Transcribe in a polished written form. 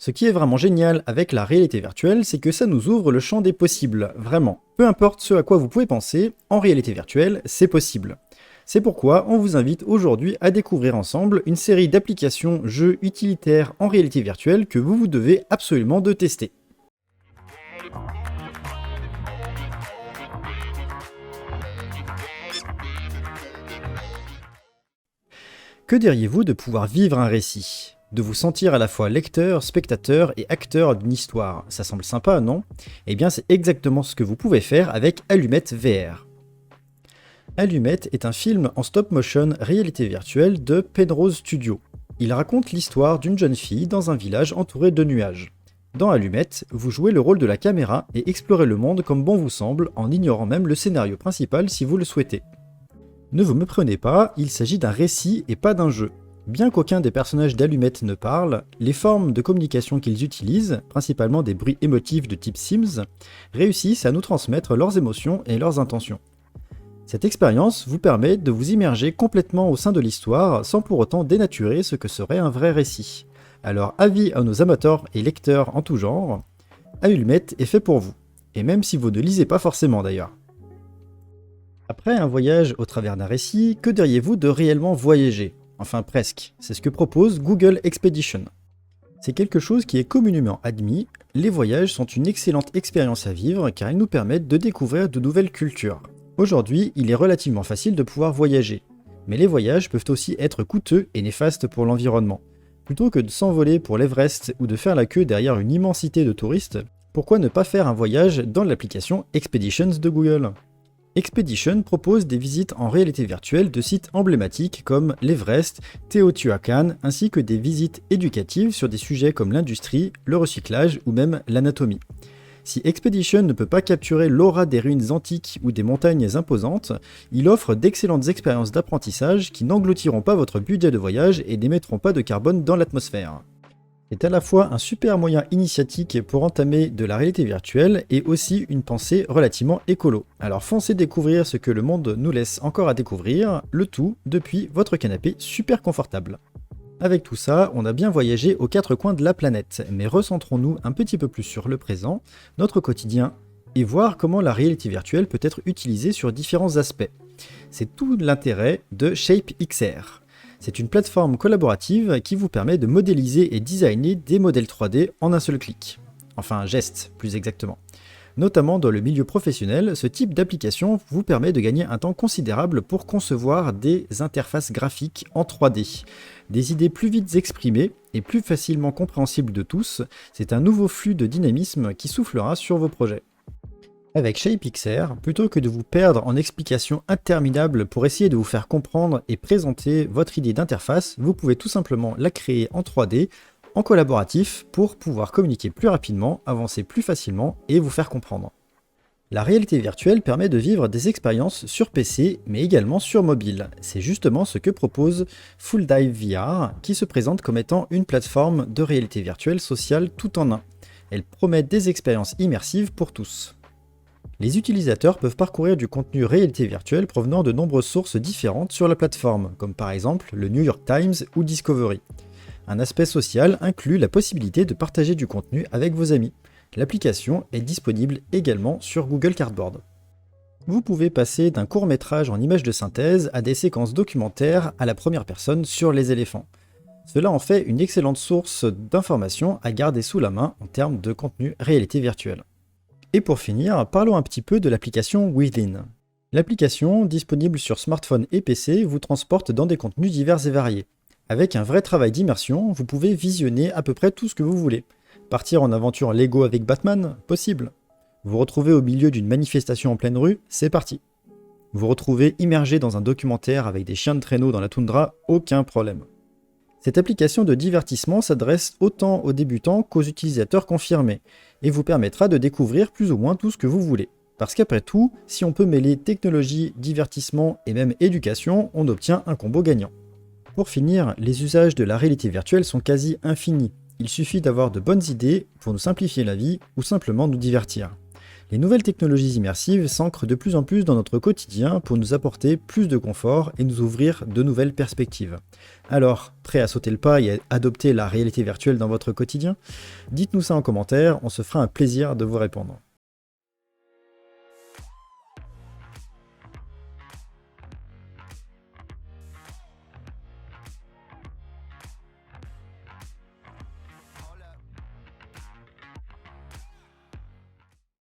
Ce qui est vraiment génial avec la réalité virtuelle, c'est que ça nous ouvre le champ des possibles, vraiment. Peu importe ce à quoi vous pouvez penser, en réalité virtuelle, c'est possible. C'est pourquoi on vous invite aujourd'hui à découvrir ensemble une série d'applications jeux utilitaires en réalité virtuelle que vous devez absolument de tester. Que diriez-vous de pouvoir vivre un récit? De vous sentir à la fois lecteur, spectateur et acteur d'une histoire? Ça semble sympa, non? Eh bien c'est exactement ce que vous pouvez faire avec Allumette VR. Allumette est un film en stop-motion réalité virtuelle de Penrose Studio. Il raconte l'histoire d'une jeune fille dans un village entouré de nuages. Dans Allumette, vous jouez le rôle de la caméra et explorez le monde comme bon vous semble, en ignorant même le scénario principal si vous le souhaitez. Ne vous méprenez pas, il s'agit d'un récit et pas d'un jeu. Bien qu'aucun des personnages d'Allumette ne parle, les formes de communication qu'ils utilisent, principalement des bruits émotifs de type Sims, réussissent à nous transmettre leurs émotions et leurs intentions. Cette expérience vous permet de vous immerger complètement au sein de l'histoire sans pour autant dénaturer ce que serait un vrai récit. Alors avis à nos amateurs et lecteurs en tout genre, Allumette est fait pour vous, et même si vous ne lisez pas forcément d'ailleurs. Après un voyage au travers d'un récit, que diriez-vous de réellement voyager? Enfin presque, c'est ce que propose Google Expedition. C'est quelque chose qui est communément admis, les voyages sont une excellente expérience à vivre car ils nous permettent de découvrir de nouvelles cultures. Aujourd'hui, il est relativement facile de pouvoir voyager, mais les voyages peuvent aussi être coûteux et néfastes pour l'environnement. Plutôt que de s'envoler pour l'Everest ou de faire la queue derrière une immensité de touristes, pourquoi ne pas faire un voyage dans l'application Expeditions de Google? Expedition propose des visites en réalité virtuelle de sites emblématiques comme l'Everest, Teotihuacan, ainsi que des visites éducatives sur des sujets comme l'industrie, le recyclage ou même l'anatomie. Si Expedition ne peut pas capturer l'aura des ruines antiques ou des montagnes imposantes, il offre d'excellentes expériences d'apprentissage qui n'engloutiront pas votre budget de voyage et n'émettront pas de carbone dans l'atmosphère. C'est à la fois un super moyen initiatique pour entamer de la réalité virtuelle et aussi une pensée relativement écolo. Alors foncez découvrir ce que le monde nous laisse encore à découvrir, le tout depuis votre canapé super confortable. Avec tout ça, on a bien voyagé aux quatre coins de la planète, mais recentrons-nous un petit peu plus sur le présent, notre quotidien, et voir comment la réalité virtuelle peut être utilisée sur différents aspects. C'est tout l'intérêt de ShapeXR. C'est une plateforme collaborative qui vous permet de modéliser et designer des modèles 3D en un seul clic. Enfin, un geste, plus exactement. Notamment dans le milieu professionnel, ce type d'application vous permet de gagner un temps considérable pour concevoir des interfaces graphiques en 3D. Des idées plus vite exprimées et plus facilement compréhensibles de tous, c'est un nouveau flux de dynamisme qui soufflera sur vos projets. Avec ShapeXR, plutôt que de vous perdre en explications interminables pour essayer de vous faire comprendre et présenter votre idée d'interface, vous pouvez tout simplement la créer en 3D, en collaboratif, pour pouvoir communiquer plus rapidement, avancer plus facilement et vous faire comprendre. La réalité virtuelle permet de vivre des expériences sur PC, mais également sur mobile. C'est justement ce que propose Full Dive VR, qui se présente comme étant une plateforme de réalité virtuelle sociale tout en un. Elle promet des expériences immersives pour tous. Les utilisateurs peuvent parcourir du contenu réalité virtuelle provenant de nombreuses sources différentes sur la plateforme, comme par exemple le New York Times ou Discovery. Un aspect social inclut la possibilité de partager du contenu avec vos amis. L'application est disponible également sur Google Cardboard. Vous pouvez passer d'un court-métrage en images de synthèse à des séquences documentaires à la première personne sur les éléphants. Cela en fait une excellente source d'informations à garder sous la main en termes de contenu réalité virtuelle. Et pour finir, parlons un petit peu de l'application Within. L'application, disponible sur smartphone et PC, vous transporte dans des contenus divers et variés. Avec un vrai travail d'immersion, vous pouvez visionner à peu près tout ce que vous voulez. Partir en aventure Lego avec Batman? Possible. Vous retrouver au milieu d'une manifestation en pleine rue? C'est parti. Vous retrouver immergé dans un documentaire avec des chiens de traîneau dans la toundra? Aucun problème. Cette application de divertissement s'adresse autant aux débutants qu'aux utilisateurs confirmés, et vous permettra de découvrir plus ou moins tout ce que vous voulez. Parce qu'après tout, si on peut mêler technologie, divertissement et même éducation, on obtient un combo gagnant. Pour finir, les usages de la réalité virtuelle sont quasi infinis. Il suffit d'avoir de bonnes idées pour nous simplifier la vie ou simplement nous divertir. Les nouvelles technologies immersives s'ancrent de plus en plus dans notre quotidien pour nous apporter plus de confort et nous ouvrir de nouvelles perspectives. Alors, prêt à sauter le pas et à adopter la réalité virtuelle dans votre quotidien? Dites-nous ça en commentaire, on se fera un plaisir de vous répondre.